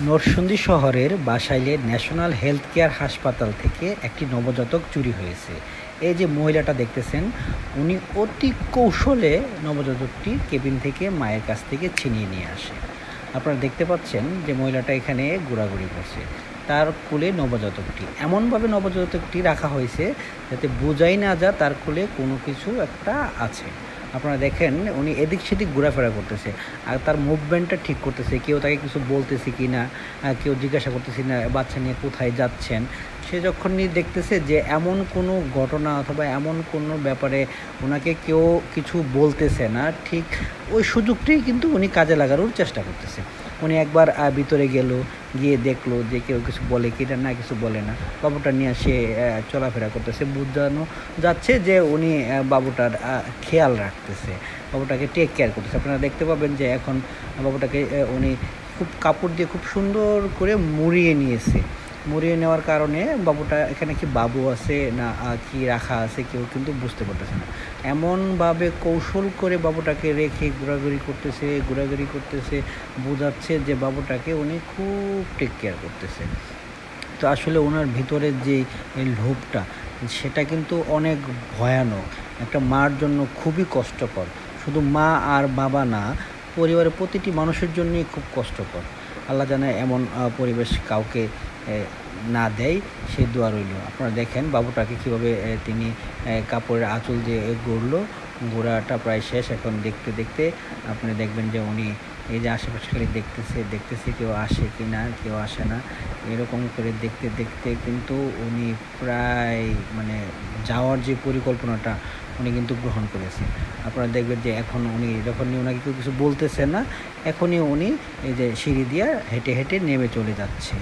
নরসিংদী শহরের বাসাইলে national health care হাসপাতাল থেকে একটি নবজাতক চুরি হয়েছে। এই যে মহিলাটা দেখতেছেন, উনি অতি কৌশলে নবজাতকটি কেবিন থেকে মায়ের কাছ থেকে ছিনিয়ে নিয়ে আসে। আপনারা দেখতে পাচ্ছেন যে মহিলাটা এখানে ঘোরাঘুরি করছে, তার কোলে নবজাতকটি এমনভাবে নবজাতকটি রাখা হয়েছে যাতে বোঝাই না যায় তার কোলে কোনো কিছু একটা আছে। আপনারা দেখেন উনি এদিক সেদিক ঘোরাফেরা করতেছে, আর তার মুভমেন্টটা ঠিক করতেছে। কেউ তাকে কিছু বলতেছে কি না, কেউ জিজ্ঞাসা করতেছি না বাচ্চা নিয়ে কোথায় যাচ্ছেন। সে যখনই দেখতেছে যে এমন কোনো ঘটনা অথবা এমন কোনো ব্যাপারে ওনাকে কেউ কিছু বলতেছে না, ঠিক ওই সুযোগটাই কিন্তু উনি কাজে লাগানোর চেষ্টা করতেছে। উনি একবার ভিতরে গিয়ে দেখলো যে কেউ কিছু বলে কি না, কিছু বলে না। বাবুটা নিয়ে সে চলাফেরা করতেছে, বোঝানো যাচ্ছে যে উনি বাবুটার খেয়াল রাখতেছে, বাবুটাকে টেক কেয়ার করতেছে। আপনারা দেখতে পাবেন যে এখন বাবুটাকে উনি খুব কাপড় দিয়ে খুব সুন্দর করে মুড়িয়ে নেওয়ার কারণে বাবুটা এখানে কি বাবু আছে না কি রাখা আছে কেউ কিন্তু বুঝতে পারতেছে না। এমনভাবে কৌশল করে বাবুটাকে রেখে ঘোরাঘুরি করতেছে, বোঝাচ্ছে যে বাবুটাকে উনি খুব টেক কেয়ার করতেছে। তো আসলে ওনার ভিতরের যে এই লোভটা, সেটা কিন্তু অনেক ভয়ানক। একটা মার জন্য খুবই কষ্টকর, শুধু মা আর বাবা না, পরিবারের প্রতিটি মানুষের জন্যই খুব কষ্টকর। আল্লাহ জানে এমন পরিবেশ কাউকে না দেয়, সেই দোয়া রইল। আপনারা দেখেন বাবুটাকে কীভাবে তিনি কাপড়ের আঁচল দিয়ে ঘোরাটা প্রায় শেষ। এখন দেখতে দেখতে আপনি দেখবেন যে উনি এই যে আশেপাশে খালি দেখতেছে কেউ আসে কি না, কেউ আসে না, এরকম করে দেখতে দেখতে কিন্তু উনি প্রায় মানে যাওয়ার যে পরিকল্পনাটা উনি কিন্তু গ্রহণ করেছে। আপনারা দেখবেন যে এখন উনি যখনই ওনাকে কেউ কিছু বলতেছে না, এখনই উনি এই যে সিঁড়ি দিয়ে হেঁটে হেঁটে নেমে চলে যাচ্ছে।